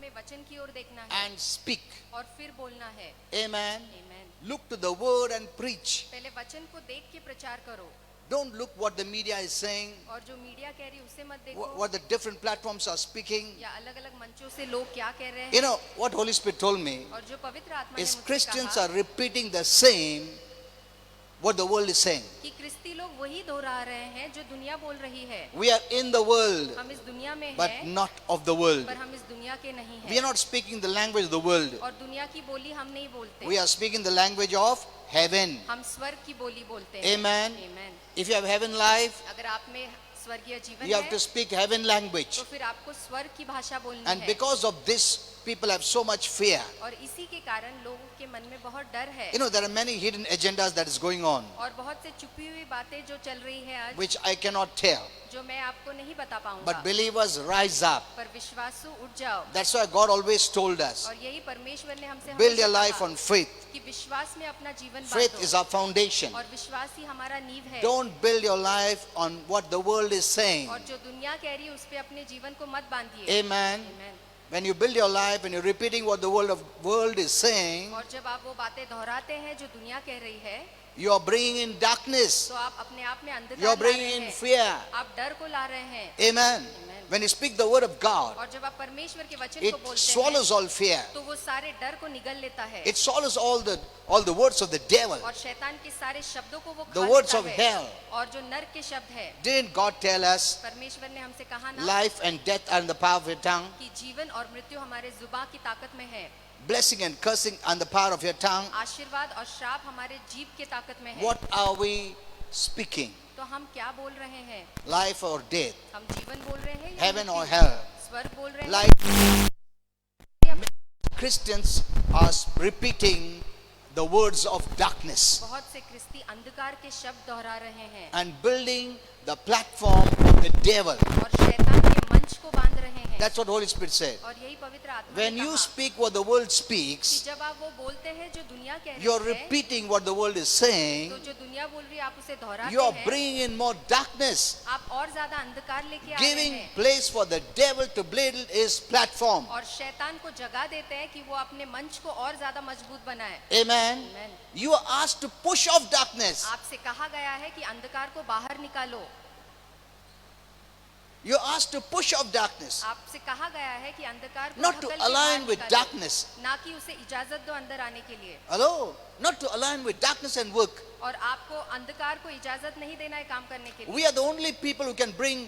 हमें वचन की ओर देखना है and speak. और फिर बोलना है. Amen. Amen. Look to the word and preach. पहले वचन को देख के प्रचार करो. Don't look what the media is saying, और जो मीडिया कह रही है उसे मत देखो. what the different platforms are speaking. या अलग-अलग मंचों से लोग क्या कह रहे हैं. You know what Holy Spirit told me और जो पवित्र आत्मा ने is मुझसे Christians कहा are repeating the same what the world is saying. कि क्रिस्ती लोग वही दोहरा रहे हैं जो दुनिया बोल रही है. We are in the world, हम इस दुनिया में but हैं, not of the world. पर हम इस दुनिया के नहीं We are हैं. not speaking the language of the world. और दुनिया की बोली हम नहीं बोलते. We are speaking the language of heaven. हम स्वर्ग की बोली बोलते हैं. Amen. Amen. If you have heaven life, अगर आप में स्वर्गीय जीवन you have है to speak heaven language. तो फिर आपको स्वर्ग की भाषा बोलनी And है. because of this, people have so much fear. और इसी के कारण लोगों के मन में बहुत डर है. You know, there are many hidden agendas that is going on, और बहुत से छुपी हुई बातें जो चल रही है आज which I cannot tell. जो मैं आपको नहीं बता पाऊंगा. But believers rise up. पर विश्वासु उठ जाओ. That's why God always told us, और यही परमेश्वर ने हमसे build your हमेशा life कहा on faith. कि विश्वास में अपना जीवन Faith बांधो. is our foundation. और विश्वास ही हमारा नींव है. Don't build your life on what the world is saying. और जो दुनिया कह रही है उस पे अपने जीवन को मत बांधिए. Amen. Amen. When you build your life and you're repeating what the world is saying, और जब आप वो बातें दोहराते हैं जो दुनिया कह रही है you are bringing in darkness. तो आप अपने आप में अंधकार You are ला रहे bringing in हैं. fear. आप डर को ला रहे हैं. Amen. Amen. When you speak the word of God, और जब आप परमेश्वर के वचन it को बोलते swallows हैं all fear. तो वो सारे डर को निगल लेता है. It swallows all the words of the devil. और शैतान के सारे शब्दों को वो The खा words लेता of है. hell. और जो नरक के शब्द है Didn't God tell us परमेश्वर ने हमसे कहा ना life and death are in the power of your tongue? कि जीवन और मृत्यु हमारे जुबान की ताकत में है. Blessing and cursing are in the power of your tongue. आशीर्वाद और श्राप हमारे जीभ के ताकत में है. What are we speaking? तो हम क्या बोल रहे हैं. Life or death? हम जीवन बोल रहे हैं या Heaven or मृत्यु? hell? स्वर्ग बोल रहे हैं Like या Christians are repeating the words of darkness बहुत से क्रिस्ती अंधकार के शब्द दोहरा रहे हैं and building the platform of the devil. और शैतान के मंच को बांध रहे हैं. That's what Holy Spirit said. और यही पवित्र आत्मा When ने you कहा speak what the world कि speaks, जब आप वो बोलते हैं जो दुनिया कह you're रही है repeating what the world is saying. तो जो दुनिया बोल रही है आप उसे दोहराते You are हैं. bringing in more darkness, आप और ज्यादा अंधकार लेके आ रहे giving हैं place for the devil to build his platform. और शैतान को जगह देते हैं कि वो अपने मंच को और ज्यादा मजबूत बनाए. Amen. Amen. You are asked to push off darkness. आपसे कहा गया है कि अंधकार को बाहर निकालो. You're asked to push off darkness, आपसे कहा गया है कि अंधकार को not to ढकल के align बाहर with निकालो. darkness. ना कि उसे इजाजत दो अंदर आने के लिए. Hello? Not to align with darkness and work. और आपको अंधकार को इजाजत नहीं देना है काम करने के लिए. We are the only people who can bring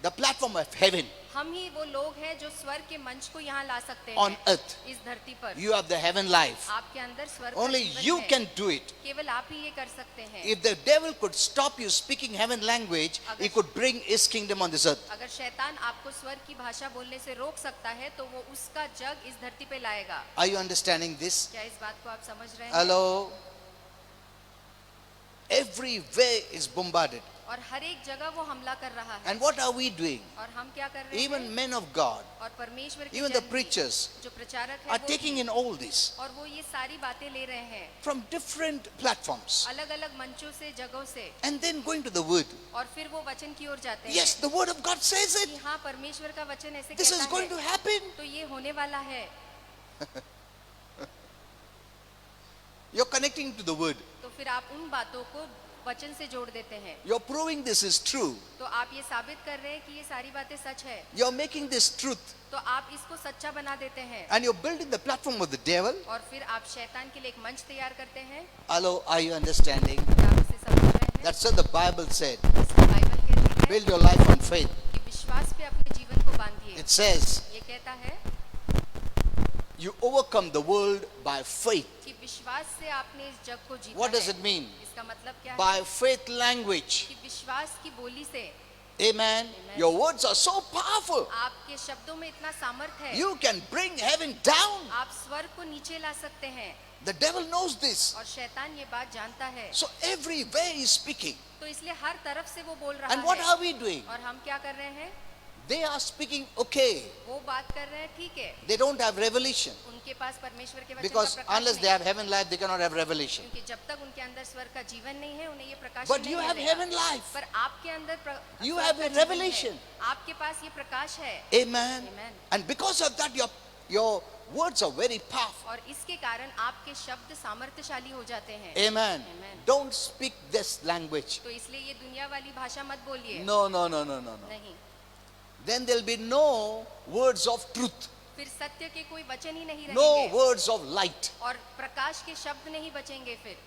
the platform of heaven हम ही वो लोग हैं जो स्वर्ग के मंच को यहाँ ला सकते on हैं earth. इस धरती पर. You have the heaven life. आपके अंदर स्वर्ग का Only जीवन you है. can do it. केवल आप ही ये कर सकते हैं. If the devil could stop you speaking heaven language, he could bring his kingdom on this earth. अगर शैतान आपको स्वर्ग की भाषा बोलने से रोक सकता है तो वो उसका जग इस धरती पे लाएगा. Are you understanding this? क्या इस बात को आप समझ रहे हैं? Hello? Every way is bombarded. और हर एक जगह वो हमला कर रहा है. And what are we doing? और हम क्या कर रहे Even हैं? men of God, और परमेश्वर के even the जन भी, preachers जो प्रचारक है are वो taking in all this और वो ये सारी बातें ले रहे हैं from different platforms अलग अलग मंचों से जगहों से and then going to the word. और फिर वो वचन की ओर जाते हैं. Yes, the word of God says कि it. हाँ परमेश्वर का वचन ऐसे This is कहता going है to happen. तो ये होने वाला है. You're connecting to the word. तो फिर आप उन बातों को वचन से जोड़ देते हैं. You're proving this is true. तो आप ये साबित कर रहे हैं कि ये सारी बातें सच है. You're making this truth. तो आप इसको सच्चा बना देते हैं. And you're building the platform of the devil. और फिर आप शैतान के लिए एक मंच तैयार करते हैं. Hello, are you understanding? क्या आप इसे समझ रहे हैं? That's what the Bible said. इसको बाइबल कहती है Build your life on faith. कि विश्वास पे अपने जीवन को बांधिए. It says, ये कहता है you overcome the world by faith. कि विश्वास से आपने इस जग को जीता What does है. it mean? इसका मतलब क्या है? By faith language. कि विश्वास की बोली से. Amen. Your words are so powerful. आपके शब्दों में इतना सामर्थ है. You can bring heaven down. आप स्वर्ग को नीचे ला सकते हैं. The devil knows this. और शैतान ये बात जानता है. So everywhere he's speaking. तो इसलिए हर तरफ से वो बोल रहा And what है. are we doing? और हम क्या कर रहे हैं? They are speaking okay. वो बात कर रहे हैं ठीक है. They don't have revelation. उनके पास परमेश्वर के वचन Because का प्रकाश unless नहीं they है. have heaven life, they cannot have revelation. क्योंकि जब तक उनके अंदर स्वर्ग का जीवन नहीं है उन्हें ये प्रकाश But नहीं you have मिलेगा. heaven life. पर आपके अंदर You स्वर्ग have का a जीवन है. revelation. आपके पास ये प्रकाश है. Amen. Amen. And because of that, you're your words are very powerful. और इसके कारण आपके शब्द सामर्थ्यशाली हो जाते हैं। Amen. Amen. Don't speak this language. तो इसलिए ये दुनिया वाली भाषा मत बोलिए। No, no, no, no, no, no. नहीं, Then there'll be no words of truth, फिर सत्य के कोई वचन ही नहीं no रहेंगे words of light, और प्रकाश के शब्द नहीं बचेंगे फिर,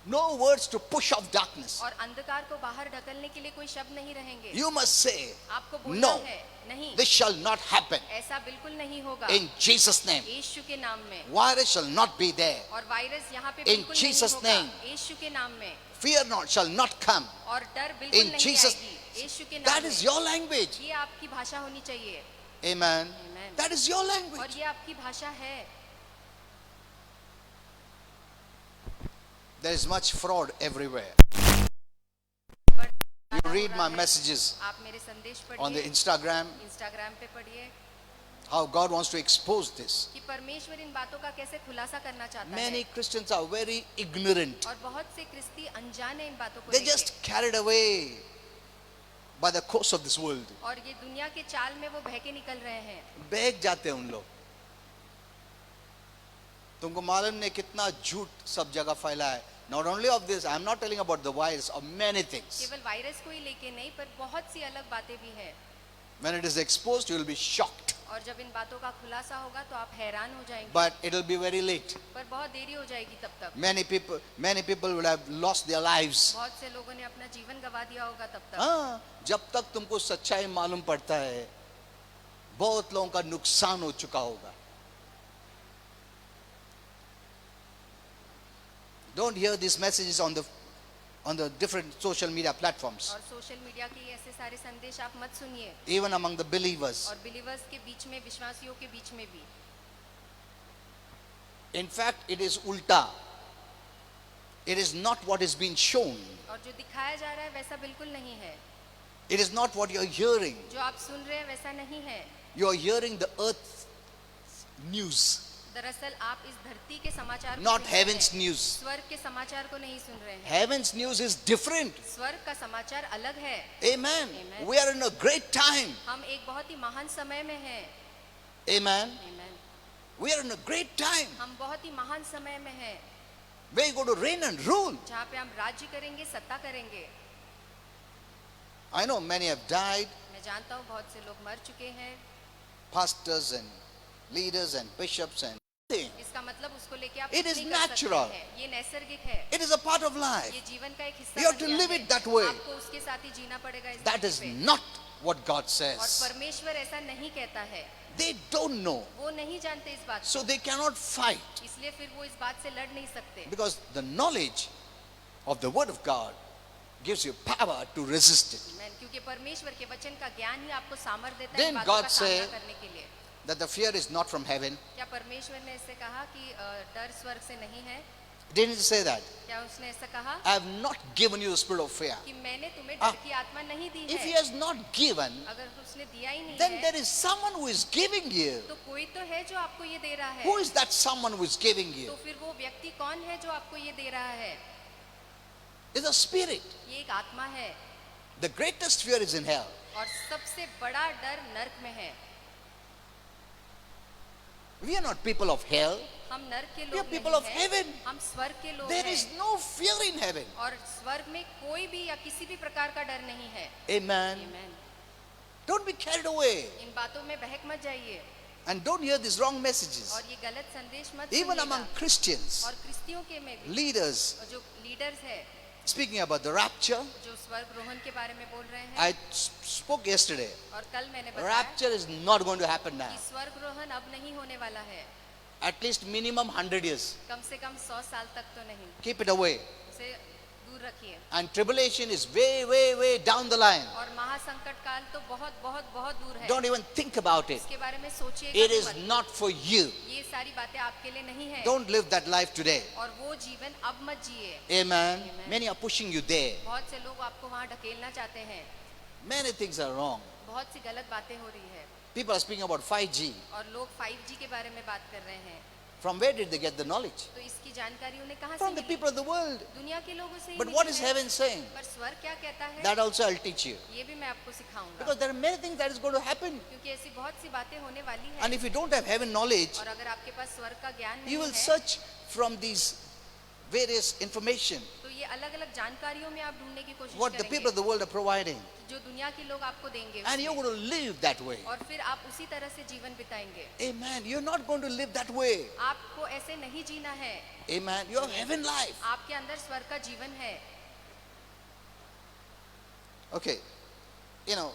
no words to push off darkness. और अंधकार को बाहर ढकलने के लिए कोई शब्द नहीं रहेंगे। You must say, आपको बोलना no, है नहीं, this shall not happen. ऐसा बिल्कुल नहीं होगा। In Jesus' name. यीशु के नाम में। Virus shall not be there. और वायरस यहाँ पे In बिल्कुल Jesus' नहीं होगा। name. यीशु के नाम में। Fear not shall not come. और डर बिल्कुल In नहीं Jesus' आएगी। यीशु के नाम That में। is your language. ये आपकी भाषा होनी चाहिए। Amen. Amen. That is your और language. ये आपकी भाषा है। There is much fraud everywhere. बड़ा You read हो my रहा है। messages आप मेरे संदेश on the पढ़िए, Instagram, इंस्टाग्राम पे पढ़िए how God wants to expose this. कि परमेश्वर इन बातों का कैसे खुलासा करना चाहता Many है। Christians are very ignorant. और बहुत से क्रिस्ती अनजान है इन बातों को They're लेके। just carried away by the course of this world. और ये दुनिया के चाल में वो बहके निकल रहे हैं। बहक जाते हैं उन लोग। तुमको मालूम नहीं कितना झूठ सब जगह फैला है। Not only of this, I am not telling about the virus, of many things. केवल वायरस को ही लेके नहीं, पर बहुत सी अलग बातें भी है। When it is exposed, you will be shocked. और जब इन बातों का खुलासा होगा तो आप हैरान हो जाएंगे। But it will be very late. पर बहुत देरी हो जाएगी तब तक। Many people will have lost their lives. बहुत से लोगों ने अपना जीवन गवा दिया होगा तब तक। हाँ, जब तक तुमको सच्चाई मालूम पड़ता है, बहुत लोगों का नुकसान हो चुका होगा। Don't hear these messages on the different social media platforms, और सोशल मीडिया के ऐसे सारे संदेश आप मत सुनिए। even among the believers. और बिलीवर्स के बीच में, विश्वासियों के बीच में भी। In fact, it is ulta. It is not what is being shown. और जो दिखाया जा रहा है वैसा बिल्कुल नहीं है। It is not what you are hearing. जो आप सुन रहे हैं वैसा नहीं है। You are hearing the earth news, दरअसल आप इस धरती के समाचार को not सुन रहे heaven's हैं। news. स्वर्ग के समाचार को नहीं सुन रहे हैं। Heaven's news is different. स्वर्ग का समाचार अलग है। Amen. Amen. We are in a great time. हम एक बहुत ही महान समय में हैं। Amen. Amen. We are in a great time हम बहुत ही महान समय में हैं, where you go to reign and rule. जहाँ पे हम राज्य करेंगे, सत्ता करेंगे। I know many have died, मैं जानता हूँ बहुत से लोग मर चुके हैं। pastors and leaders and bishops and things. इसका मतलब उसको लेके आप It कुछ is नहीं कर सकते natural. हैं। ये नैसर्गिक है। It is a part of life. ये जीवन का एक हिस्सा You have बन to गया live है। it that way. आपको उसके साथ ही जीना पड़ेगा इस That धरती is पे। not what God और says. परमेश्वर ऐसा नहीं कहता है। They don't know, वो नहीं जानते इस बात so को, they cannot fight, इसलिए फिर वो इस बात से लड़ नहीं सकते। because the knowledge of the word of God gives you power to resist it. Amen. क्योंकि परमेश्वर के वचन का ज्ञान ही आपको सामर्थ देता है Then इन बातों God का सामना say- करने के लिए। That the fear is not from heaven. क्या परमेश्वर ने ऐसे कहा कि डर स्वर्ग से नहीं है? Didn't he say that? क्या उसने ऐसा कहा I have not given you the spirit of fear. कि मैंने तुम्हें Ah. डर की आत्मा नहीं दी If he है? has not given, अगर उसने दिया ही नहीं then है, there is someone who is giving you. तो कोई तो है जो आपको ये दे रहा है। Who is that someone who is giving तो you? फिर वो व्यक्ति कौन है जो आपको ये दे रहा है? It's a spirit. ये एक आत्मा है। The greatest fear is in hell. और सबसे बड़ा डर नर्क में है। We are not people of hell. हम नर्क के We are लोग people नहीं of हैं, heaven. हम स्वर्ग के लोग There हैं। is no fear in heaven. और स्वर्ग में कोई भी या किसी भी प्रकार का डर नहीं है। Amen. Amen. Don't be carried away. इन बातों में बहक मत जाइए And don't hear these wrong messages. और ये गलत संदेश मत Even सुनिएगा। among Christians, और क्रिस्तियों के में भी leaders, और जो लीडर्स है, speaking about the rapture, जो स्वर्ग रोहन के बारे में बोल रहे हैं, I spoke yesterday. और कल मैंने बताया Rapture is not going to happen now. कि स्वर्ग रोहन अब नहीं होने वाला है। At least minimum 100 years. कम से कम 100 साल तक तो नहीं। Keep it away. उसे दूर रखिए। And tribulation is way, way, way down the line. और महासंकट काल तो बहुत बहुत बहुत दूर है। Don't even think about it. इसके बारे में सोचिएगा It भी is मत। not for you. ये सारी बातें आपके लिए नहीं है। Don't live that life today. और वो जीवन अब मत जिए। Amen. Amen. Many are pushing you there. बहुत से लोग आपको वहाँ ढकेलना चाहते हैं। Many things are wrong. बहुत सी गलत बातें हो रही है। People are speaking about 5G. और लोग 5G के बारे में बात कर रहे हैं। From where did they get the knowledge? तो इसकी जानकारी उन्हें कहाँ से From the milli? people of the world. दुनिया के लोगों से ही But मिली what is है। heaven saying? पर स्वर्ग क्या कहता है? That also I'll teach you. ये भी मैं आपको सिखाऊंगा। Because there are many things that is going to happen. क्योंकि ऐसी बहुत सी बातें होने वाली है। And if you don't have heaven knowledge, और अगर आपके पास स्वर्ग का ज्ञान you नहीं will है, search from these various information तो ये अलग-अलग जानकारियों में आप ढूंढने की कोशिश what the people of करेंगे the world are providing. जो दुनिया के लोग आपको देंगे And you're उसमें। going to live that way. और फिर आप उसी तरह से जीवन बिताएंगे। Amen. You're not going to live that way. आपको ऐसे नहीं जीना है। Amen. You have heaven life. आपके अंदर स्वर्ग का जीवन है। Okay. You know,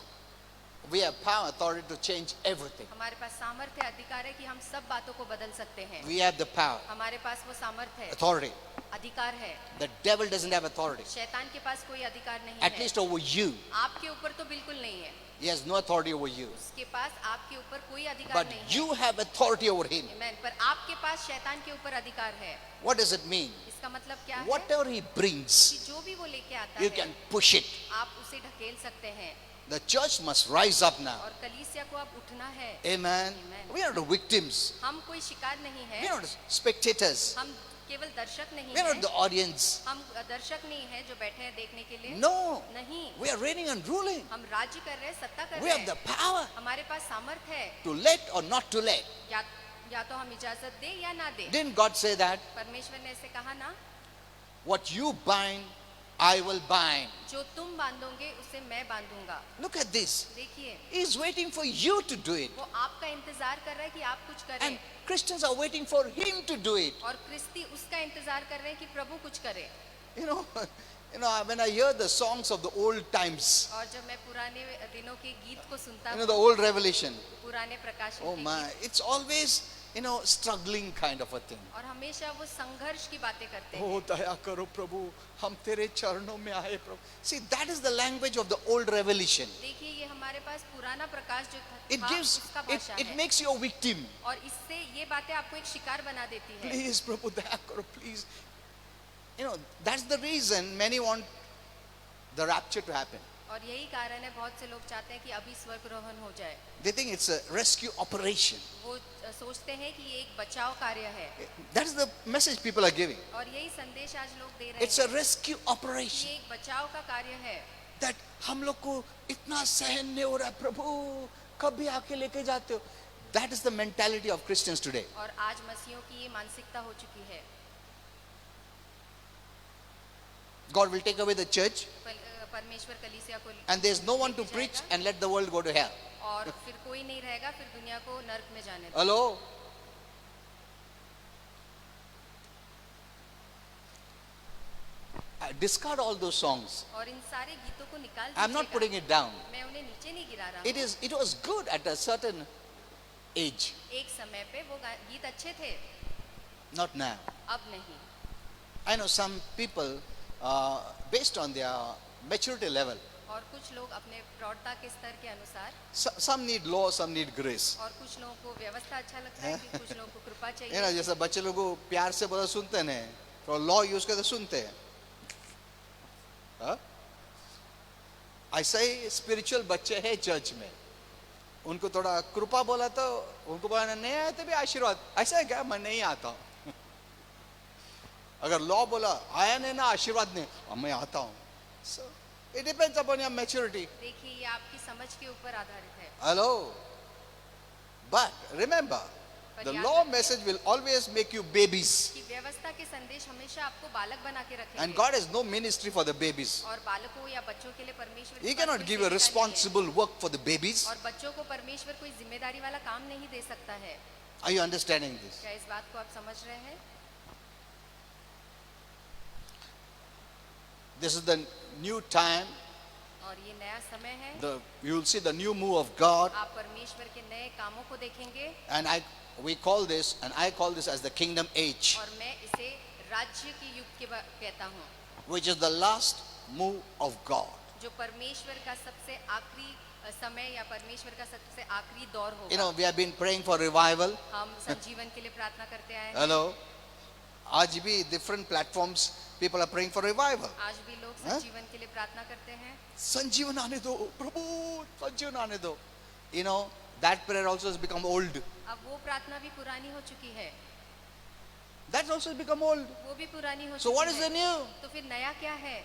we have power, authority to change everything. हमारे पास सामर्थ्य अधिकार है कि हम सब बातों को बदल सकते हैं। We have the power, हमारे पास वो सामर्थ्य है, authority. अधिकार है। The devil doesn't have authority. शैतान के पास कोई अधिकार नहीं At है। least over you. आपके ऊपर तो बिल्कुल नहीं है। He has no authority over you. उसके पास आपके ऊपर कोई अधिकार But नहीं है। you have authority over him. Amen. पर आपके पास शैतान के ऊपर अधिकार है। What does it mean? इसका मतलब क्या है? Whatever he brings, कि जो भी वो लेके आता you है, can push it. आप उसे ढकेल सकते हैं। The church must rise up now. और कलीसिया को अब उठना है। Amen. Amen. We are not the victims. हम कोई शिकार नहीं है। We are not the spectators. हम केवल दर्शक नहीं We are not हैं। the audience. हम दर्शक नहीं है जो बैठे हैं देखने के लिए। No. नहीं, We are reigning and ruling. हम राज्य कर रहे हैं, सत्ता कर We रहे have the हैं। power हमारे पास सामर्थ्य है, to let or not to let. या तो हम इजाजत दे या ना दे। Didn't God say that? परमेश्वर ने ऐसे कहा ना, What you bind, I will bind. जो तुम बांधोगे उसे मैं बांधूंगा। Look at this. देखिए, He is waiting for you to do it. वो आपका इंतजार कर रहा है कि आप कुछ करें, And Christians are waiting for him to do it. और क्रिस्ती उसका इंतजार कर रहे हैं कि प्रभु कुछ करे। You know, when I hear the songs of the old times, और जब मैं पुराने दिनों के गीत को सुनता the हूँ, old revelation, पुराने प्रकाशन oh के my, गीत, it's always, struggling kind of a thing. और हमेशा वो संघर्ष की बातें करते हैं। Oh, दया करो प्रभु, हम तेरे चरणों में आए प्रभु. See, that is the language of the old revelation. देखिए, ये हमारे पास पुराना प्रकाश जो It था, gives, उसका भाषा it है। makes you a victim. और इससे ये बातें आपको एक शिकार बना देती है। Please, Prabhu, daya karo, please. That's the reason many want the rapture to happen. और यही कारण है बहुत से लोग चाहते हैं कि अभी स्वर्गरोहण हो जाए। They think it's a rescue operation. वो सोचते हैं कि ये एक बचाव कार्य है, That is the message people are giving. और यही संदेश आज लोग दे रहे It's a हैं rescue कि operation. ये एक बचाव का कार्य है। That हम लोग को इतना सहन नहीं हो रहा है प्रभु, कब भी आके लेके जाते हो. That is the mentality of Christians today. और आज मसीहों की ये मानसिकता हो चुकी है। God will take away the church परमेश्वर कलीसिया को and there's no one to लेके preach जाएगा, and let the world go to hell. और फिर कोई नहीं रहेगा, फिर दुनिया को नर्क में जाने दो। Hello? Discard all those songs. और इन सारे गीतों को निकाल I'm not दीजिएगा। putting it down. मैं उन्हें नीचे नहीं गिरा रहा हूँ। It was good at a certain age, एक समय पे वो गीत अच्छे थे, not now. अब नहीं। I know some people, based on their maturity level, और कुछ लोग अपने प्रौढ़ता के स्तर के अनुसार, some need law, some need grace. और कुछ लोगों को व्यवस्था अच्छा लगता है, कि कुछ लोगों को कृपा चाहिए। जैसे बच्चे लोग को प्यार से बोला सुनते हैं, तो लॉ यूज करते सुनते हैं. हाँ? ऐसा ही स्पिरिचुअल बच्चे हैं चर्च में, उनको थोड़ा कृपा बोला तो उनको बोला नहीं आया तो भी आशीर्वाद. ऐसा है क्या? मैं नहीं आता हूँ. अगर लॉ बोला आया नहीं ना आशीर्वाद नहीं, मैं आता हूँ. So it depends upon your maturity. देखिए, ये आपकी समझ के ऊपर आधारित है। Hello. But remember, the law message will always make you babies. कि व्यवस्था के संदेश हमेशा आपको बालक बना के रखेंगे। And God has no ministry for the babies. और बालकों या बच्चों के लिए परमेश्वर He के पास cannot कोई give a जिम्मेदारी नहीं है। responsible work for the babies. और बच्चों को परमेश्वर कोई जिम्मेदारी वाला काम नहीं दे सकता है। Are you understanding this? क्या इस बात को आप समझ रहे हैं? This is the new time. और ये नया समय है। You will see the new move of God. आप परमेश्वर के नए कामों को देखेंगे। And I call this as the kingdom age, और मैं इसे राज्य के युग के कहता हूँ, which is the last move of God. जो परमेश्वर का सबसे आखिरी समय या परमेश्वर का सबसे आखिरी दौर You होगा। know, we have been praying for revival. हम संजीवन के लिए प्रार्थना करते आए हैं। Hello. आज भी different platforms people are praying for revival. आज भी लोग संजीवन के लिए प्रार्थना करते हैं। संजीवन आने दो प्रभु, संजीवन आने दो. You know, that prayer also has become old. अब वो प्रार्थना भी पुरानी हो चुकी है। That also has become old. वो भी पुरानी हो So what चुकी is the है। new? तो फिर नया क्या है?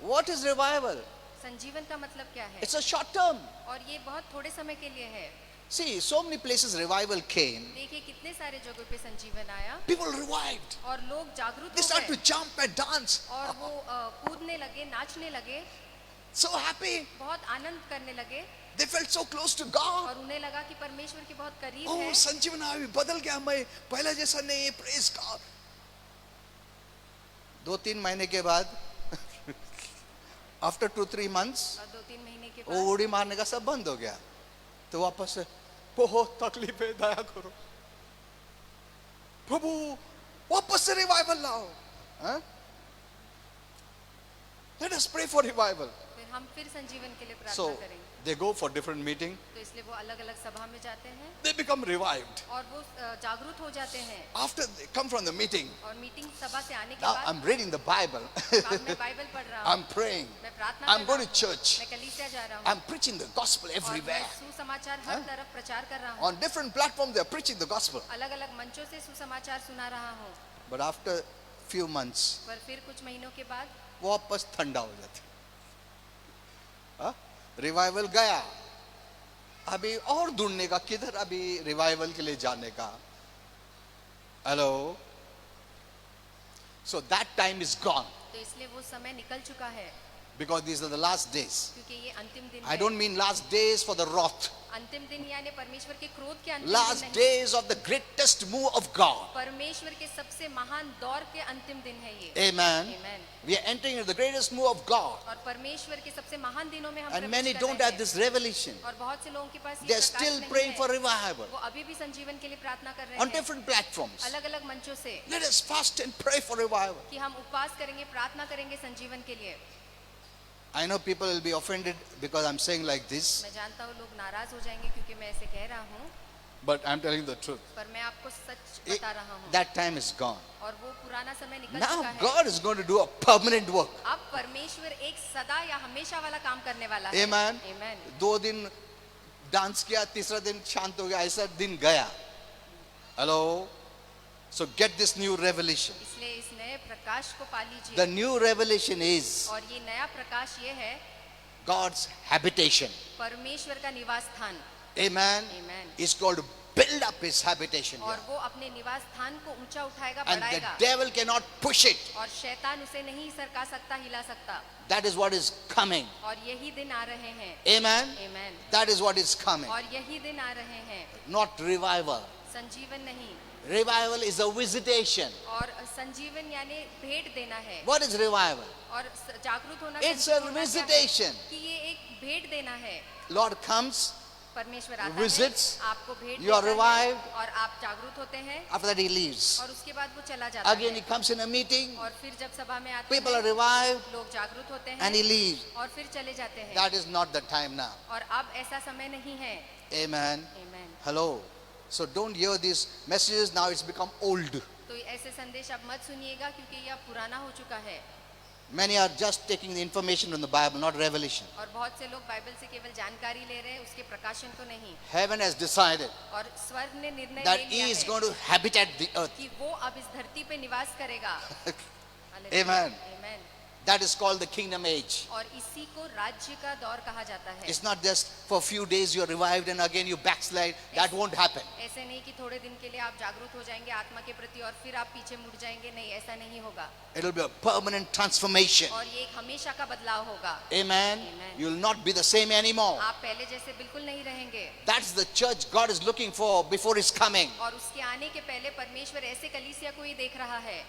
What is revival? संजीवन का मतलब क्या है? It's a short term. और ये बहुत थोड़े समय के लिए है। See, so many places revival came. देखिए कितने सारे जगहों पे संजीवन आया People revived. और लोग जागरूक They हो started to गए jump and dance. और वो कूदने लगे, नाचने लगे, So happy. बहुत आनंद करने लगे They felt so close to God. और उन्हें लगा कि परमेश्वर के बहुत करीब Oh, है। संजीवन अभी बदल गया, मैं पहले जैसा नहीं। Praise God. 2-3 महीने के बाद after 2-3 months और 2-3 महीने के वो बाद उड़ी मारने का सब बंद हो गया। तो वापस से बहुत तकलीफ है, दया करो प्रभु, वापस से रिवाइवल लाओ। हाँ? Let us pray for revival. फिर हम फिर संजीवन के लिए प्रार्थना So करेंगे। they go for different meeting. तो इसलिए वो अलग-अलग सभा में जाते हैं They become revived. और वो जागरूक हो जाते हैं After they come from the meeting, और मीटिंग सभा से आने के now बाद I'm reading the Bible. अब मैं बाइबल पढ़ रहा हूँ, I'm praying. मैं प्रार्थना I'm कर going रहा to church. हूँ, मैं कलीसिया जा रहा हूँ I'm preaching the gospel और मैं everywhere. सुसमाचार हर हाँ? तरफ प्रचार कर रहा हूँ। On different platforms, they're preaching the gospel. अलग-अलग मंचों से सुसमाचार सुना रहा हूँ। But after few months, पर फिर कुछ महीनों के बाद वापस ठंडा हो जाते। रिवाइवल गया, अभी और ढूंढने का, किधर अभी रिवाइवल के लिए जाने का। Hello, so that time is gone तो इसलिए वो समय निकल चुका है because these are the last days. क्योंकि ये अंतिम दिन आई है। Don't mean last days for the wrath, अंतिम दिन यानी परमेश्वर के क्रोध के अंतिम लास्ट दिन नहीं, days of the greatest move of God. परमेश्वर के सबसे महान दौर के अंतिम दिन है ये। Amen. Amen. We are entering into the greatest move of God, और परमेश्वर के सबसे महान दिनों में हम and प्रवेश many कर don't रहे have हैं। this revelation. और बहुत से लोगों के पास They ये are प्रकाश still नहीं praying है। for revival वो अभी भी संजीवन के लिए प्रार्थना कर रहे on हैं different platforms. अलग-अलग मंचों से Let us fast and pray for revival. कि हम उपवास करेंगे, प्रार्थना करेंगे संजीवन के लिए। I know people will be offended because I'm saying like this, मैं जानता हूँ लोग नाराज हो जाएंगे क्योंकि मैं ऐसे कह रहा हूँ, but I'm telling the truth. पर मैं आपको सच It- बता रहा हूँ। that time is gone. और वो पुराना समय निकल Now चुका है। God is going to do a permanent work. अब परमेश्वर एक सदा या हमेशा वाला काम करने वाला है। Amen. Amen. 2 दिन डांस किया, तीसरा दिन शांत हो गया, ऐसा दिन गया। Hello. So get this new revelation. इसलिए इस नए प्रकाश को पा लीजिए। The new revelation is और ये नया प्रकाश ये है God's habitation. परमेश्वर का निवास स्थान। Amen. Amen. He's going to build up his habitation और here. वो अपने निवास स्थान को ऊंचा उठाएगा, And the बढ़ाएगा devil cannot push it. और शैतान उसे नहीं सरका सकता, हिला सकता। That is what is coming. और यही दिन आ रहे हैं। Amen. Amen. That is what is coming. और यही दिन आ रहे हैं। Not revival. संजीवन नहीं, Revival is a visitation. और संजीवन यानी भेंट देना है। What is revival? और जागरूक होना It's संजीवन a होना क्या है? visitation. कि ये एक भेंट देना है। Lord comes, परमेश्वर आता visits, है, आपको भेंट you are देता है, revived. और आप जागरूक होते हैं after that he leaves. और उसके बाद वो चला जाता Again he है। comes in a meeting, और फिर जब सभा में आते people are हैं, revived, लोग जागरूक होते हैं and he leaves. और फिर चले जाते हैं। That is not the time now. और अब ऐसा समय नहीं है। Amen. Amen. Hello. So don't hear these messages, now it's become old. तो ऐसे संदेश अब मत सुनिएगा क्योंकि यह पुराना हो चुका है। Many are just taking the information from the Bible, not revelation. और बहुत से लोग बाइबल से केवल जानकारी ले रहे हैं, उसके प्रकाशन को नहीं। Heaven has decided और स्वर्ग ने निर्णय that ले he लिया is है going to habitat the earth. कि वो अब इस धरती पे निवास करेगा। Amen. Amen. That is called the kingdom age. और इसी को राज्य का दौर कहा जाता है। It's not just for a few days you're revived and again you backslide. That won't happen. ऐसे नहीं कि थोड़े दिन के लिए आप जागरूक हो जाएंगे आत्मा के प्रति और फिर आप पीछे मुड़ जाएंगे, नहीं, ऐसा नहीं होगा। It'll be a permanent transformation. और ये एक हमेशा का बदलाव होगा। Amen. Amen. You'll not be the same anymore. आप पहले जैसे बिल्कुल नहीं रहेंगे। That's the church God is looking for before his coming, और उसके आने के पहले परमेश्वर ऐसे कलीसिया को ही देख रहा है।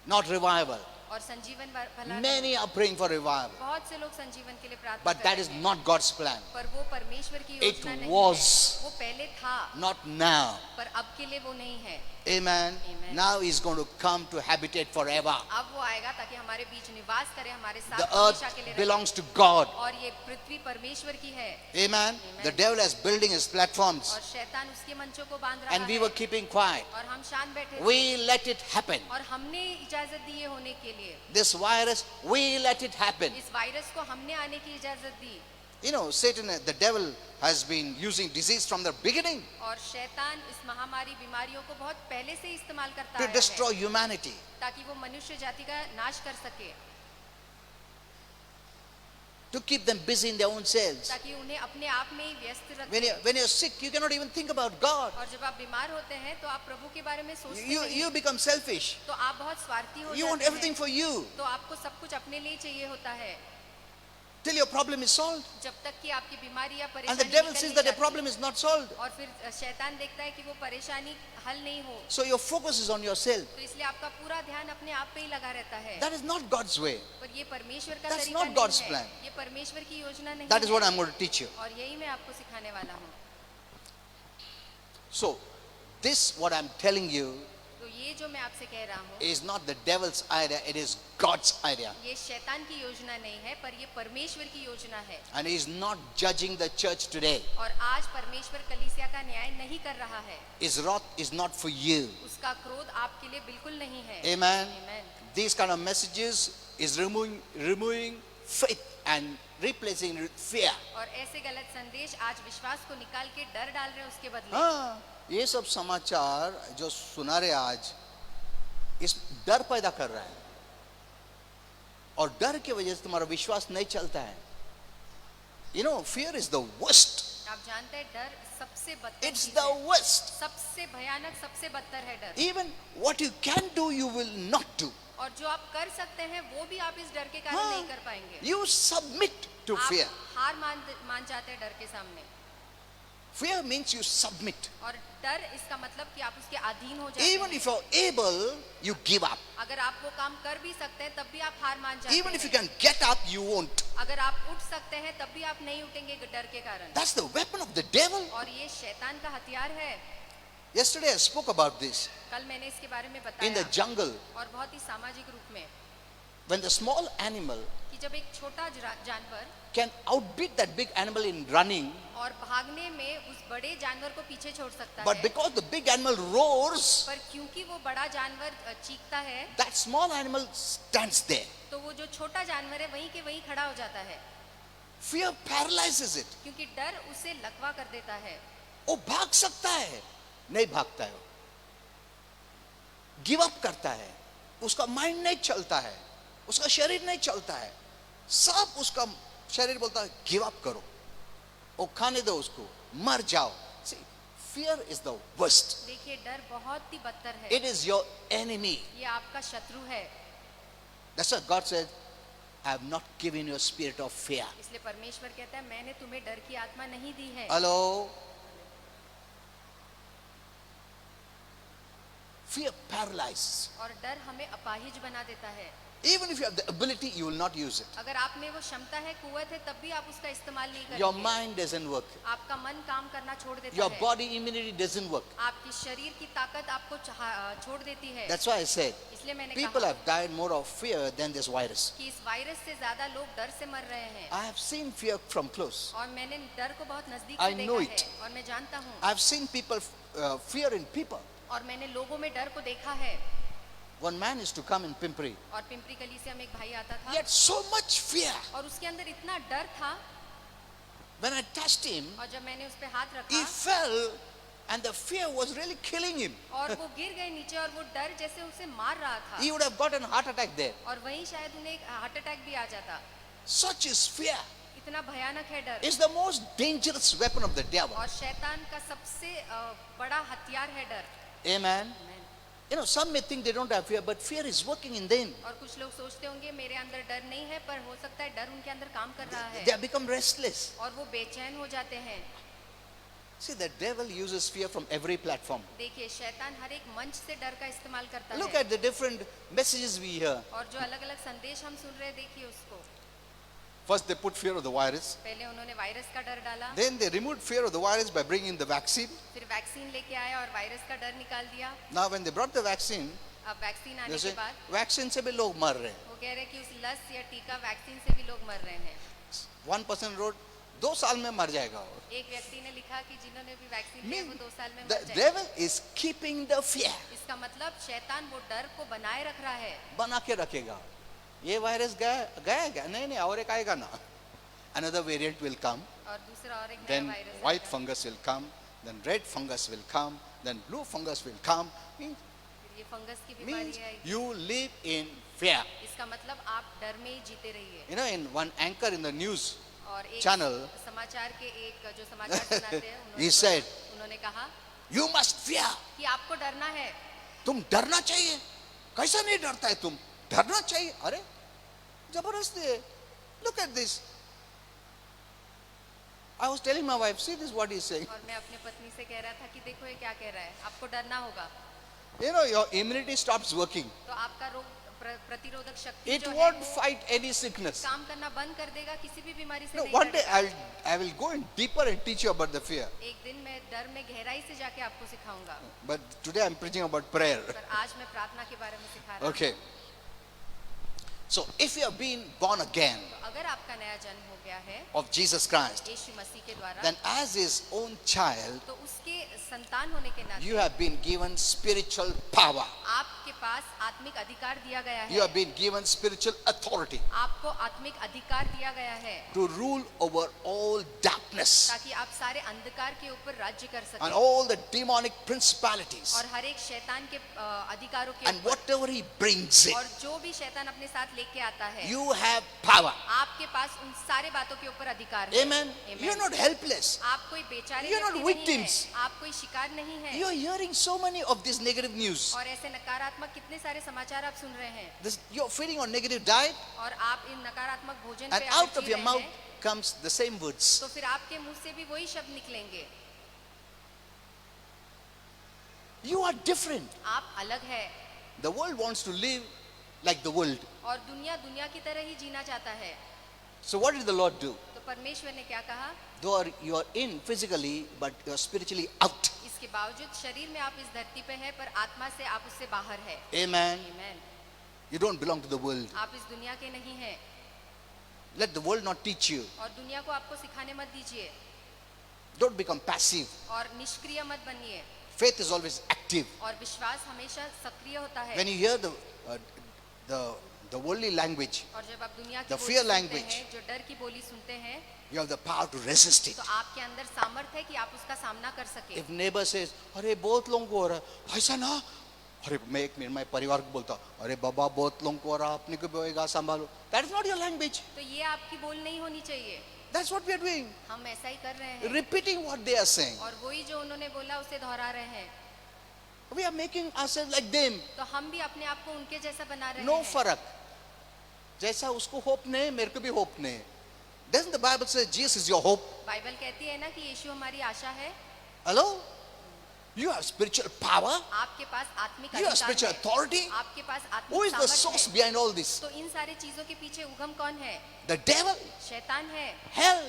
not revival. और संजीवन भला नहीं। Many are praying for revival, बहुत से लोग संजीवन के लिए प्रार्थना but कर that रहे is हैं। not God's plan. पर वो परमेश्वर की It योजना नहीं was. है। वो पहले था, Not now. पर अब के लिए वो नहीं है। Amen. Amen. Now he's going to come to habitate forever. अब वो आएगा ताकि हमारे बीच निवास करे, हमारे साथ The हमेशा earth के लिए रहे। belongs to God. और ये पृथ्वी परमेश्वर की है। Amen. Amen. The devil is building his platforms, और शैतान उसके मंचों को बांध रहा and we है। were keeping quiet. और हम शांत बैठे थे। We let it happen. और हमने इजाजत दी ये होने के लिए। This virus, we let it happen. इस वायरस को हमने आने की इजाजत दी। You know, Satan, the devil, has been using disease from the beginning और शैतान इस महामारी बीमारियों को बहुत पहले से इस्तेमाल करता to आया destroy है humanity. ताकि वो मनुष्य जाति का नाश कर सके, To keep them busy in their own selves. ताकि उन्हें अपने आप में ही व्यस्त When रखे। you're sick, you cannot even think about God. और जब आप बीमार होते हैं तो आप प्रभु के बारे में सोचते You नहीं, become selfish. तो आप बहुत स्वार्थी हो You want जाते everything हैं, for you तो आपको सब कुछ अपने लिए चाहिए होता है, till your problem is solved. जब तक कि आपकी बीमारी या And the परेशानी devil निकल says नहीं that your जाती। problem is not solved. और फिर शैतान देखता है कि वो परेशानी हल नहीं हो, So your focus is on yourself. तो इसलिए आपका पूरा ध्यान अपने आप पे ही लगा रहता है। That is not God's way. पर ये परमेश्वर का That's तरीका not नहीं God's है, plan. ये परमेश्वर की योजना नहीं That is what है, I'm going to teach you. और यही मैं आपको सिखाने वाला हूँ। So, this what I'm telling you तो ये जो मैं आपसे कह रहा हूँ, is not the devil's idea, it is God's idea. ये शैतान की योजना नहीं है, पर ये परमेश्वर की योजना है। And he is not judging the church today. और आज परमेश्वर कलीसिया का न्याय नहीं कर रहा है, His wrath is not for you. उसका क्रोध आपके लिए बिल्कुल नहीं है। Amen. Amen. These kind of messages is removing faith and replacing it with fear. और ऐसे गलत संदेश आज विश्वास को निकाल के डर डाल रहे हैं उसके बदले। हाँ, ये सब समाचार जो सुना रहे आज, इस डर पैदा कर रहा है, और डर की वजह से तुम्हारा विश्वास नहीं चलता है. You know, fear is the worst. आप जानते हैं डर सबसे बदतर It's चीज the है, worst. सबसे भयानक, सबसे बदतर है डर। Even what you can do, you will not do. और जो आप कर सकते हैं वो भी आप इस डर के कारण हाँ, नहीं कर पाएंगे। You submit to आप fear. हार मान जाते हैं डर के सामने, Fear means you submit. और डर इसका मतलब कि आप उसके अधीन हो जाते Even हैं। if you're able, you give up. अगर आप वो काम कर भी सकते हैं तब भी आप हार मान जाते Even if you हैं। can get up, you won't. अगर आप उठ सकते हैं तब भी आप नहीं उठेंगे डर के कारण। That's the weapon of the devil. और ये शैतान का हथियार है। Yesterday I spoke about this कल मैंने इसके बारे में in the बताया, jungle. और बहुत ही सामाजिक रूप में, When the small animal कि जब एक छोटा जानवर can outbeat that big animal in running, और भागने में उस बड़े जानवर को पीछे छोड़ सकता but है, because the big animal roars, पर क्योंकि वो बड़ा जानवर चीखता है, that small animal stands there. तो वो जो छोटा जानवर है वहीं के वहीं खड़ा हो जाता है, Fear paralyzes it. क्योंकि डर उसे लकवा कर देता है। वो भाग सकता है, नहीं भागता है, गिव अप करता है, उसका माइंड नहीं चलता है, उसका शरीर नहीं चलता है, सब उसका शरीर बोलता है गिव अप करो, वो खाने दो उसको, मर जाओ. See, fear is the worst. देखिए डर बहुत ही बदतर है, It is your enemy. ये आपका शत्रु है। That's why God said, I have not given you a spirit of fear. इसलिए परमेश्वर कहता है मैंने तुम्हें डर की आत्मा नहीं दी है। Hello? Fear paralyzes. और डर हमें अपाहिज बना देता है। Even if you have the ability, you will not use it. अगर आप में वो क्षमता है, कुवत है, तब भी आप उसका इस्तेमाल नहीं Your करेंगे। mind doesn't work. आपका मन काम करना छोड़ देता Your है, body immunity doesn't work. आपकी शरीर की ताकत आपको छोड़ देती है। That's why I said, इसलिए मैंने people कहा have died more of fear than this virus. कि इस वायरस से ज्यादा लोग डर से मर रहे हैं, I have seen fear from close. और मैंने डर को बहुत नजदीक I से know देखा it. है, और मैं जानता हूँ, I have seen people fear in people. और मैंने लोगों में डर को देखा है। One man used to come in Pimpri. और पिंपरी गली से हम एक भाई आता He था, had so much fear. और उसके अंदर इतना डर था, When I touched him, और जब मैंने उस पे हाथ he रखा fell and the fear was really killing him. और वो गिर गए नीचे, और वो डर जैसे उसे मार रहा था, He would have gotten a heart attack there. और वहीं शायद उन्हें एक हार्ट अटैक भी आ जाता। Such is fear. इतना भयानक है डर, It's the most dangerous weapon of the devil. और शैतान का सबसे बड़ा हथियार है डर। Amen. You know, some may think they don't have fear, but fear is working in them. और कुछ लोग सोचते होंगे मेरे अंदर डर नहीं है, पर हो सकता है डर उनके अंदर काम कर रहा है, They have become restless. और वो बेचैन हो जाते हैं। See, the devil uses fear from every platform. देखिए शैतान हर एक मंच से डर का इस्तेमाल करता Look है, at the different messages we hear. और जो अलग अलग संदेश हम सुन रहे हैं, देखिए उसको। First, they put fear of the virus. पहले उन्होंने वायरस का डर डाला, Then they removed fear of the virus by bringing the vaccine. फिर वैक्सीन लेके आया और वायरस का डर निकाल दिया। Now, when they brought the vaccine, अब वैक्सीन they आने के say, बाद vaccine से भी लोग मर रहे हैं. वो कह रहे हैं कि उस लस या टीका वैक्सीन से भी लोग मर रहे हैं। One person wrote, 2 साल में मर जाएगा वो. एक व्यक्ति ने लिखा कि जिन्होंने भी वैक्सीन लिया Mean, वो 2 साल में the मर जाएंगे। devil is keeping the fear. इसका मतलब शैतान वो डर को बनाए रख रहा है। बना के रखेगा. ये वायरस गया नहीं और एक आएगा ना. another variant will come, और दूसरा और एक नया then वायरस white आएगा। fungus will come, then red fungus will come, then blue fungus will come. फिर ये फंगस की बीमारी Means आएगी। you live in fear. इसका मतलब आप डर में ही जीते रहिए। You know, in one anchor in the news और एक channel, समाचार के एक जो समाचार सुनाते हैं he said, उन्होंने कहा you must fear. कि आपको डरना है। तुम डरना चाहिए। कैसा नहीं डरता है तुम? डरना चाहिए। अरे जबरदस्ती है। Look at this. I was telling my wife, see this what he's saying. और मैं अपने पत्नी से कह रहा था कि देखो ये क्या कह रहा है, आपको डरना होगा। You know, your immunity stops working. तो आपका रोग प्रतिरोधक शक्ति It जो है won't वो fight any sickness. काम करना बंद कर देगा, किसी भी बीमारी से No, नहीं one day लड़ेगा। I will go in deeper and teach you about the fear. एक दिन मैं डर में गहराई से जाके आपको सिखाऊंगा, But today I'm preaching about prayer. पर आज मैं प्रार्थना के बारे में सिखा रहा हूँ। Okay. So if you have been born again तो अगर आपका नया जन्म हो गया है of Jesus Christ, यीशु मसीह के द्वारा, then as his own child, तो उसके संतान होने के नाते you have been given spiritual power. आपके पास आत्मिक अधिकार दिया गया You है। have been given spiritual authority आपको आत्मिक अधिकार दिया गया है to rule over all darkness ताकि आप सारे अंधकार के ऊपर राज्य कर and सकें all the demonic principalities और हर एक शैतान के अधिकारों के and ऊपर, whatever he brings in. और जो भी शैतान अपने साथ लेके आता है, You have power. आपके पास उन सारे बातों के ऊपर अधिकार है। Amen. Amen. You're not helpless. आप कोई बेचारे You're not व्यक्ति नहीं victims. हैं, आप कोई शिकार नहीं है। You're hearing so many of this negative news. और ऐसे नकारात्मक कितने सारे समाचार आप सुन रहे हैं You're feeding on negative diet, और आप इन नकारात्मक भोजन and पे out आप of जी your रहे mouth हैं, comes the same words. तो फिर आपके मुंह से भी वही शब्द निकलेंगे। You are different. आप अलग है The world wants to live like the world. और दुनिया दुनिया की तरह ही जीना चाहता है। So what did the Lord do? तो परमेश्वर ने क्या कहा? Though you are in physically, but you are spiritually out. इसके बावजूद शरीर में आप इस धरती पे हैं, पर आत्मा से आप उससे बाहर है। Amen. Amen. You don't belong to the world. आप इस दुनिया के नहीं हैं Let the world not teach you. और दुनिया को आपको सिखाने मत दीजिए Don't become passive. और निष्क्रिय मत बनिए Faith is always active. और विश्वास हमेशा सक्रिय होता है। When you hear the worldly language, और जब आप दुनिया की the बोली fear सुनते language, हैं, जो डर की बोली सुनते हैं, you have the power to resist it. तो आपके अंदर सामर्थ्य है कि आप उसका सामना कर सके। If neighbor says, अरे बहुत लोगों को हो रहा है, ऐसा ना, अरे मैं एक मिनट मैं परिवार को बोलता, अरे बाबा बहुत लोगों को हो रहा, अपने को भी होएगा संभालो. That is not your language. तो ये आपकी बोल नहीं होनी चाहिए। That's what we are doing. हम ऐसा ही कर रहे हैं Repeating what they are saying. और वही जो उन्होंने बोला उसे दोहरा रहे हैं। We are making ourselves like them. तो हम भी अपने आप को उनके जैसा बना रहे No हैं। फर्क. जैसा उसको hope नहीं, मेरे को भी hope नहीं. Doesn't the Bible say Jesus is your hope? Bible कहती है ना कि यीशु हमारी आशा है। Hello? You have spiritual power. आपके पास आत्मिक You have अधिकार spiritual है। authority. आपके पास Who is आत्मिक the सामर्थ्य source है। behind all this? तो इन सारी चीजों के पीछे उगम कौन है? The devil, शैतान है, hell.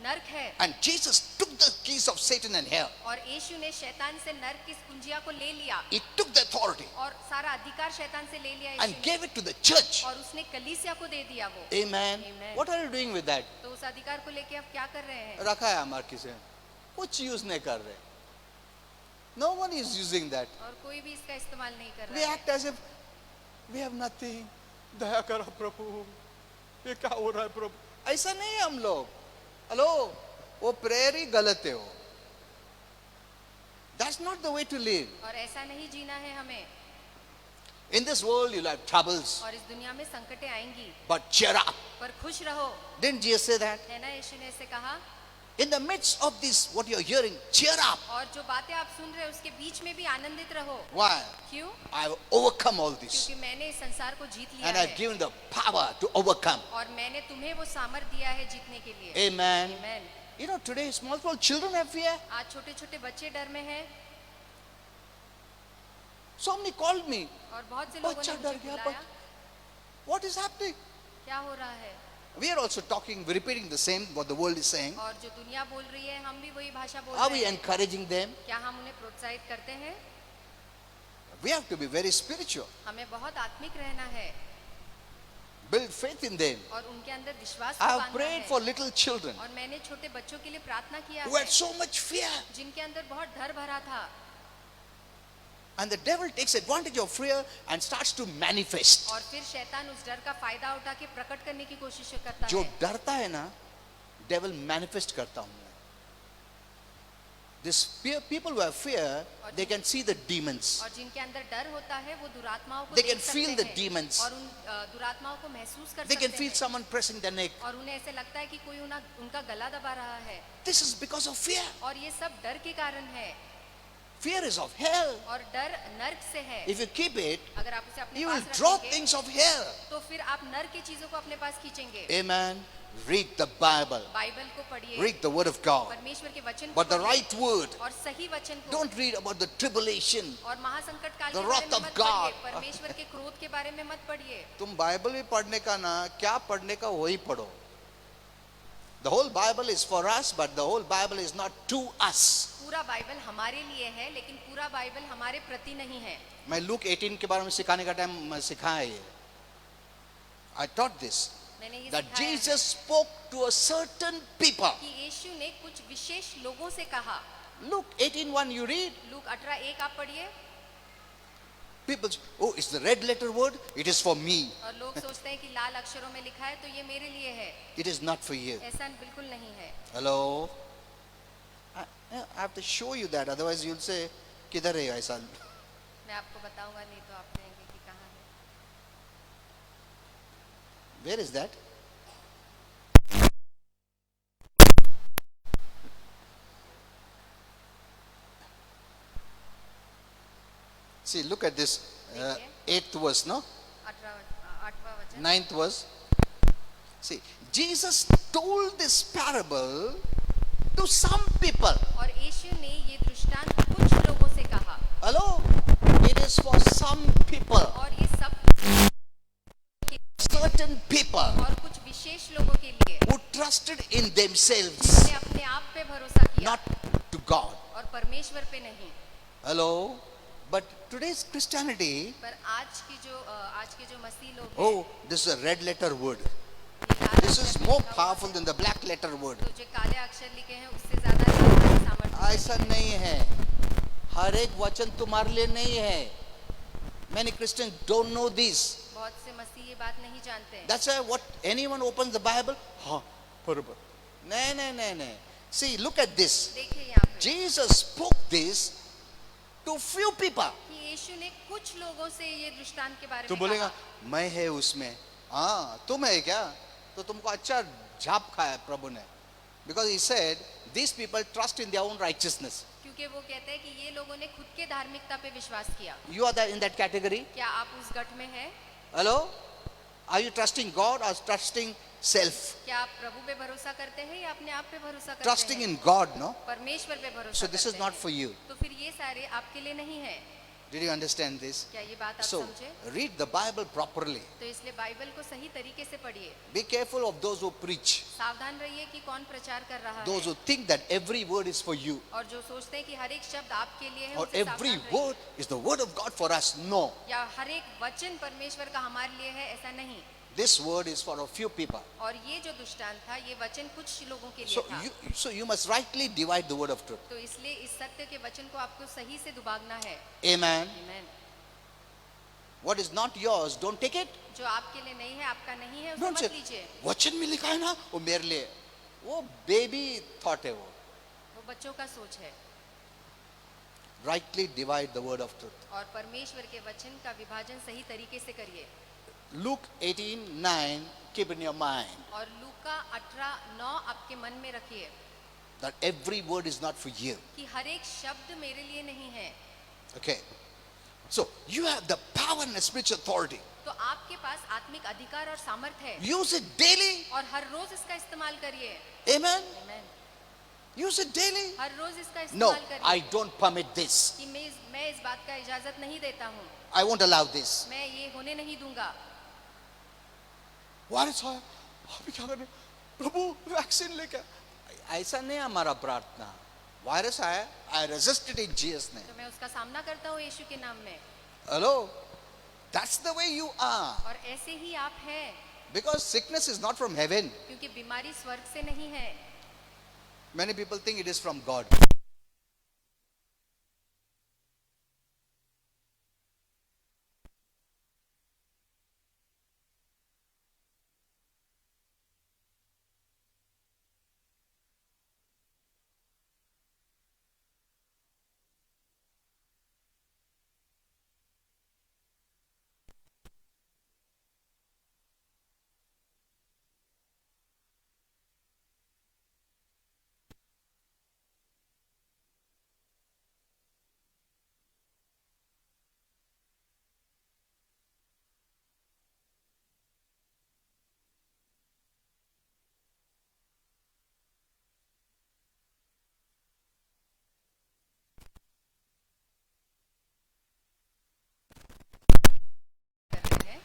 नर्क है। And Jesus took the keys of Satan and hell. और यीशु ने शैतान से नर्क की कुंजिया को ले लिया He took the authority और सारा अधिकार शैतान से ले लिया and यीशु ने। gave it to the church. और उसने कलीसिया को दे दिया वो। Amen. Amen. What are you doing with that? तो उस अधिकार को लेके आप क्या कर रहे हैं? रखा है हमारे किसे, कुछ यूज नहीं कर रहे. No one is using that. और कोई भी इसका इस्तेमाल नहीं कर We रहा है। act as if we have nothing. दया करो प्रभु, ये क्या हो रहा है प्रभु? ऐसा नहीं है हम लोग. हेलो, वो प्रेयर ही गलत है वो. That's not the way to live. और ऐसा नहीं जीना है हमें। In this world you'll have troubles, और इस दुनिया में संकटें आएंगी, but cheer up. पर खुश रहो। Didn't Jesus say that? है ना, यीशु ने ऐसे कहा। In the midst of this, what you're hearing, cheer up. और जो बातें आप सुन रहे हो उसके बीच में भी आनंदित रहो। Why? क्यों? I have overcome all this. क्योंकि मैंने इस संसार को जीत लिया And I've है given the power to overcome. और मैंने तुम्हें वो सामर्थ्य दिया है जीतने के लिए। Amen. Amen. You know, today small children have fear. आज छोटे छोटे बच्चे डर में हैं So many called me. और बहुत से लोगों बच्चा ने डर मुझे गया, बुलाया। What is happening? क्या हो रहा है? We are also talking, repeating the same what the world is saying. और जो दुनिया बोल रही है हम भी वही भाषा बोल Are रहे we हैं। encouraging them? क्या हम उन्हें प्रोत्साहित करते हैं? We have to be very spiritual. हमें बहुत आत्मिक रहना है Build faith in them. और उनके अंदर विश्वास I को have बांधना prayed है। for little children और मैंने छोटे बच्चों के लिए प्रार्थना किया who है had so much fear. जिनके अंदर बहुत डर भरा था And the devil takes advantage of fear and starts to manifest. और फिर शैतान उस डर का फायदा उठा के प्रकट करने की कोशिश करता जो है। डरता है ना, डेविल मैनिफेस्ट करता हूं मैं. This fear, people who have fear, they can see the demons. और जिनके अंदर डर होता है वो दुरात्माओं को They देख can सकते feel the हैं demons. और उन दुरात्माओं को महसूस कर They can सकते feel हैं someone pressing their neck. और उन्हें ऐसे लगता है कि कोई उनका गला दबा रहा है This is because of fear. और ये सब डर के कारण है Fear is of hell. और डर नर्क से है. If you keep it, अगर आप उसे अपने you will पास draw रखेंगे things of hell. तो फिर आप नर्क की चीजों को अपने पास खींचेंगे. Amen. Read the Bible. Bible को पढ़िए, Read the Word of God. परमेश्वर के वचन को But the पढ़िए right word. और सही वचन को. Don't read about the tribulation. और महासंकट काल The के बारे wrath में of मत God. पढ़िए, परमेश्वर के क्रोध के बारे में मत पढ़िए. तुम बाइबल भी पढ़ने का ना, क्या पढ़ने का वही पढ़ो. The whole Bible is for us, but the whole Bible is not to us. पूरा बाइबल हमारे लिए है लेकिन पूरा बाइबल हमारे प्रति नहीं है. मैं लूक 18 के बारे में सिखाने का टाइम सिखाया ये. I taught this. मैंने ये That सिखाया है Jesus spoke to a certain people. कि यीशु ने कुछ विशेष लोगों से कहा. Luke 18:1 you read. लूक 18:1 आप पढ़िए. People, oh, it's the red letter word. It is for me. और लोग सोचते हैं कि लाल अक्षरों में लिखा है तो ये मेरे लिए है. It is not for you. ऐसा बिल्कुल नहीं है. Hello. I have to show you that. Otherwise, you'll say, किधर है ऐसा? मैं आपको बताऊंगा नहीं तो आप कहेंगे कि कहाँ है. Where is that? See, look at this. 8th verse, no? 8वां वचन. 9th verse. See, Jesus told this parable to some people. और यीशु ने ये दृष्टांत कुछ लोगों से कहा. Hello? It is for some people. और ये सब Certain people और कुछ विशेष लोगों के लिए who trusted in themselves, जिन्होंने अपने आप पे भरोसा किया not to God. और परमेश्वर पे नहीं. Hello? But today's Christianity, पर आज के जो मसीह लोग हैं, oh, this is a red letter word. ये लाल This अक्षर is में more लिखा हुआ powerful than the black letter word. तो जो काले अक्षर लिखे हैं उससे ज्यादा शक्तिशाली सामर्थ्य. ऐसा नहीं है. हर एक वचन तुम्हारे लिए नहीं है. Many Christians don't know this. बहुत से मसीह ये बात नहीं जानते हैं. That's why what anyone opens the Bible, बरोबर. नहीं. See, look at this. देखिए यहाँ पे Jesus spoke this to few people. कि यीशु ने कुछ लोगों से ये दृष्टांत के बारे तू में बोलेगा कहा. मैं है उसमें. हाँ, तुम है क्या? तो तुमको अच्छा झाप खाया प्रभु ने. Because he said these people trust in their own righteousness. क्योंकि वो कहते हैं कि ये लोगों ने खुद के धार्मिकता पे विश्वास किया. You are in that category. क्या आप उस गठ में हैं? Hello? Are you trusting God or trusting self? क्या आप प्रभु पे भरोसा करते हैं या अपने आप पे भरोसा करते Trusting हैं? in God, no? परमेश्वर पे भरोसा So this करते is not हैं. for you. तो फिर ये सारे आपके लिए नहीं है. Did you understand this? क्या ये बात आप So समझे? read the Bible properly. तो इसलिए बाइबल को सही तरीके से पढ़िए. Be careful of those who preach. सावधान रहिए कि कौन प्रचार कर रहा Those है who think that every word is for you. और जो सोचते हैं कि हर एक शब्द आपके लिए है Or उससे every सावधान रहिए. word is the word of God for us. No. या हर एक वचन परमेश्वर का हमारे लिए है ऐसा नहीं. This word is for a few people. और ये जो दृष्टांत था ये वचन कुछ लोगों के लिए So था. you must rightly divide the word of truth. तो इसलिए इस सत्य के वचन को आपको सही से दुभागना है. Amen. Amen. What is not yours, don't take it. जो आपके लिए नहीं है आपका नहीं है उसे Don't मत say, लीजिए. वचन में लिखा है ना, वो मेरे लिए. वो baby thought है वो. वो बच्चों का सोच है. Rightly divide the word of truth. और परमेश्वर के वचन का विभाजन सही तरीके से करिए. Luke 18:9, keep in your mind और लूका 18:9 आपके मन में रखिए that every word is not for you. कि हर एक शब्द मेरे लिए नहीं है. Okay. So you have the power and the spiritual authority. तो आपके पास आत्मिक अधिकार और सामर्थ्य है Use it daily. और हर रोज इसका इस्तेमाल करिए. Amen. Amen. Use it daily. हर रोज इसका No, इस्तेमाल करिए. I don't permit this. कि मैं इस बात का इजाजत नहीं देता हूँ. I won't allow this. मैं ये होने नहीं दूंगा. वायरस आया, अभी क्या करें? प्रभु वैक्सीन लेके. ऐसा नहीं हमारा प्रार्थना. वायरस आया, I resisted in Jesus name. तो मैं उसका सामना करता हूँ यीशु के नाम में. Hello? That's the way you are. और ऐसे ही आप हैं. Because sickness is not from heaven. क्योंकि बीमारी स्वर्ग से नहीं है. Many people think it is from God.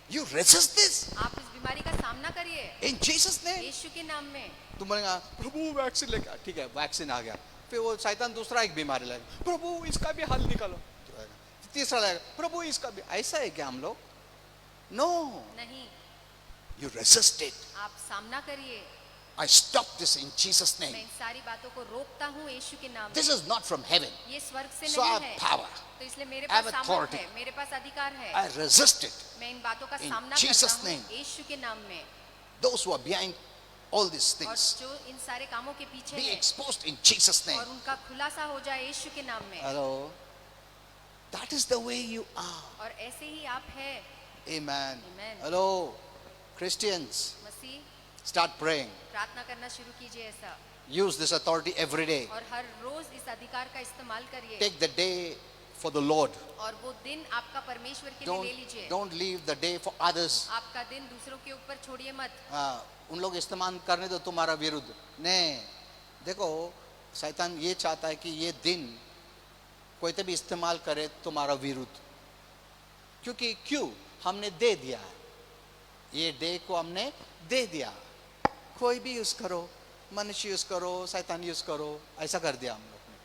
You resist this आप इस बीमारी का सामना करिए in Jesus' name. यीशु के नाम में। तुम बोलेगा प्रभु वैक्सीन लेके आ। ठीक है, वैक्सीन आ गया, फिर वो शैतान दूसरा एक बीमारी लाएगा, प्रभु इसका भी हल निकालो, तीसरा लाएगा, प्रभु इसका भी। ऐसा है क्या हम लोग? नो, नहीं, you resist it. आप सामना करिए। I stop this in Jesus' मैं name. इन सारी बातों को रोकता हूँ यीशु के नाम This में। is not from heaven. ये स्वर्ग से So I नहीं have है, power. तो इसलिए मेरे I have पास सामर्थ authority. है, मेरे पास अधिकार है। I resist it. मैं इन बातों का In सामना Jesus' करता name. हूँ यीशु के नाम में। Those who are behind all these और things जो इन सारे कामों के पीछे be है exposed in Jesus' name. और उनका खुलासा हो जाए यीशु के नाम में। Hello. That is the way you are. और ऐसे ही आप है। Amen. Amen. Hello. Christians, मसीह, start praying. प्रार्थना करना शुरू कीजिए ऐसा, Use this authority every day. और हर रोज इस अधिकार का इस्तेमाल करिए। Take the day for the Lord. और वो दिन आपका परमेश्वर के लिए ले Don't, लीजिए। don't leave the day for others. आपका दिन दूसरों के ऊपर छोड़िए मत। उन लोग इस्तेमाल करने दो तुम्हारा विरुद्ध। नहीं, देखो शैतान ये चाहता है कि ये दिन कोई तो भी इस्तेमाल करे तुम्हारा विरुद्ध। क्योंकि क्यों? हमने दे दिया है, ये डे को हमने दे दिया। कोई भी यूज करो, मनुष्य यूज करो, शैतान यूज करो, ऐसा कर दिया हम लोग ने।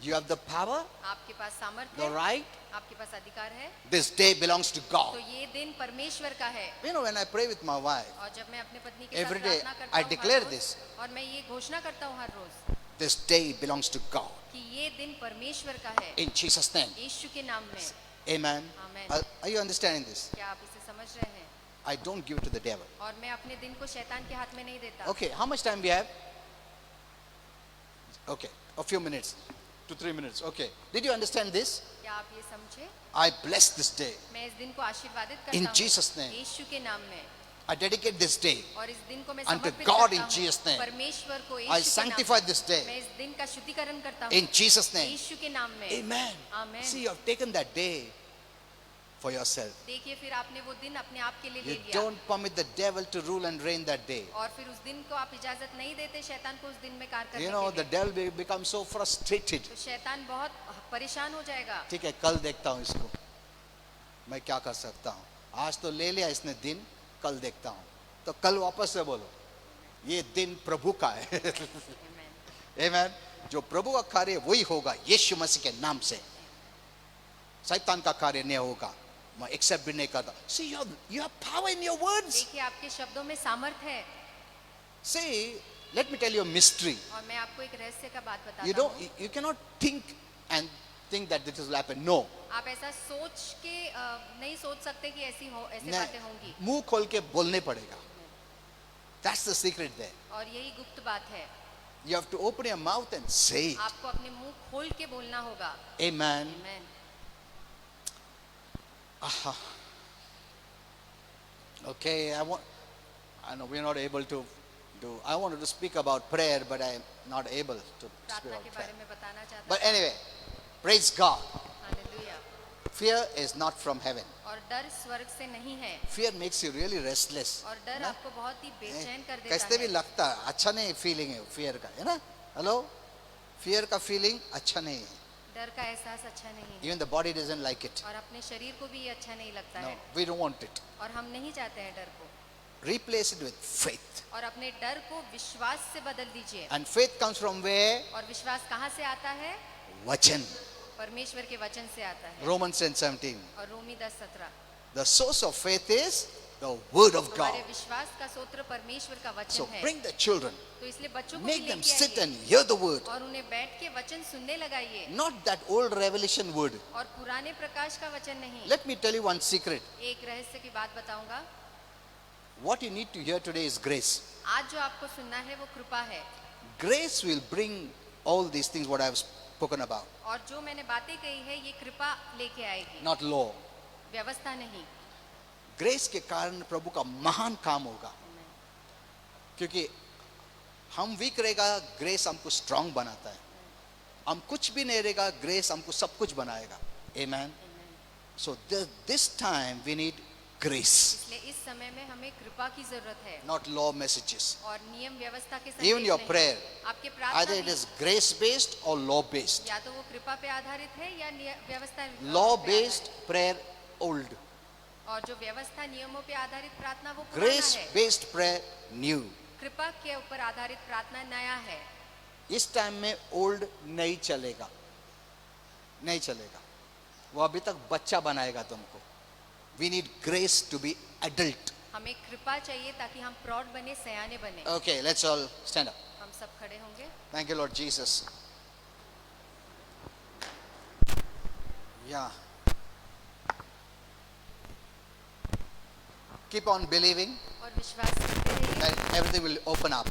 You have the power, आपके पास सामर्थ्य the है, right. आपके पास अधिकार है। This day belongs to तो God. ये दिन परमेश्वर का है। You know, when I pray with my wife, और जब मैं अपने पत्नी के Every साथ day प्रार्थना करता I हूँ declare हर रोज, this. और मैं ये घोषणा करता हूँ हर रोज this day belongs to God. कि ये दिन परमेश्वर का है In Jesus' name. यीशु के नाम में। Amen. Amen. Are you understanding this? क्या आप इसे समझ रहे हैं? I don't give it to the devil. और मैं अपने दिन को शैतान के हाथ में नहीं देता। Okay, how much time we have? Okay, a few minutes, 2-3 minutes. Okay, did you understand this? क्या आप ये समझे? I bless this day. मैं इस दिन को आशीर्वादित करता In हूँ Jesus' name. यीशु के नाम में। I dedicate this day. और इस दिन को मैं Unto समर्पित God करता in हूँ Jesus' name. परमेश्वर को I यीशु के नाम sanctify में। this day. मैं इस दिन का शुद्धिकरण करता हूँ In Jesus' name. यीशु के नाम में। Amen. Amen. See, you have taken that day for yourself. देखिए फिर आपने वो दिन अपने आप के लिए ले You लिया don't permit the devil to rule and reign that day. और फिर उस दिन को आप इजाजत नहीं देते शैतान को उस दिन में कार्य करने You know, के the लिए। devil becomes so frustrated. तो शैतान बहुत परेशान हो जाएगा। ठीक है, कल देखता हूँ इसको, मैं क्या कर सकता हूँ। आज तो ले लिया इसने दिन, कल देखता हूँ। तो कल वापस से बोलो, ये दिन प्रभु का है। Amen. Amen. जो प्रभु का कार्य वही होगा यीशु मसीह के नाम से। शैतान का कार्य नहीं होगा, मैं एक्सेप्ट भी नहीं करता। See, you have power in your words. देखिए आपके शब्दों में सामर्थ है। See, let me tell you a mystery. और मैं आपको एक रहस्य का बात You बताता don't, हूँ। you cannot think and think that this will happen. No. आप ऐसा सोच के नहीं सोच सकते कि ऐसी बातें नहीं, होंगी। मुंह खोल के बोलने पड़ेगा। That's the secret there. और यही गुप्त बात है। You have to open your mouth and say it. आपको अपने मुंह खोल के बोलना होगा। Amen. Amen. Okay, I know we're not able to do. I wanted to speak about prayer, but I'm not able to speak प्रार्थना about के prayer. बारे में बताना चाहता But हूँ। anyway, praise God. Hallelujah. Fear is not from heaven. और डर स्वर्ग से नहीं है। Fear makes you really restless. और डर ना? आपको बहुत ही बेचैन कर देता कैसे भी है। लगता है, अच्छा नहीं फीलिंग है fear का, है ना? Hello? Fear का feeling अच्छा नहीं है. डर का एहसास अच्छा नहीं है। Even the body doesn't like it. और अपने शरीर को भी ये अच्छा नहीं लगता No, है। we don't want it. और हम नहीं चाहते हैं डर को। Replace it with faith. और अपने डर को विश्वास से बदल दीजिए। And faith comes from where? और विश्वास कहाँ से आता है? Vachan. परमेश्वर के वचन से आता है। Romans 10:17. और रोमी 10:17। The source of faith is the word of God. हमारे विश्वास का सूत्र परमेश्वर का वचन So है। bring the children, तो इसलिए बच्चों को भी make them लेके sit आइए and hear the word. और उन्हें बैठ के वचन सुनने लगाइए। Not that old revelation word. और पुराने प्रकाश का वचन नहीं। Let me tell you one secret. एक रहस्य की बात बताऊंगा। What you need to hear today is grace. आज जो आपको सुनना है वो कृपा है। Grace will bring all these things what I have spoken about, और जो मैंने बातें कही है ये कृपा लेके आएगी, not law. व्यवस्था नहीं। ग्रेस के कारण प्रभु का महान काम होगा, क्योंकि हम वीक रहेगा, ग्रेस हमको स्ट्रांग बनाता है। हम कुछ भी नहीं रहेगा, ग्रेस हमको सब कुछ बनाएगा। Amen. So this time we need grace, इसलिए इस समय में हमें कृपा की जरूरत है not law messages. और नियम व्यवस्था के Even संदेश your नहीं। prayer, आपके प्रार्थना either it भी is grace based or law based. या तो वो कृपा पे आधारित है या व्यवस्था Law पे based prayer old. आधारित। और जो व्यवस्था नियमों पे आधारित प्रार्थना वो पुराना ग्रेस है, बेस्ड प्रेयर न्यू। कृपा के ऊपर आधारित प्रार्थना नया है। इस टाइम में ओल्ड नहीं चलेगा, नहीं चलेगा, वो अभी तक बच्चा बनाएगा तुमको। We need grace to be adult. हमें कृपा चाहिए ताकि हम प्रौढ़ बने, सयाने बने। Okay, let's all stand up. हम सब खड़े होंगे। Thank you, Lord Jesus. Yeah. Keep on believing और विश्वास करते रहिए that everything will open up.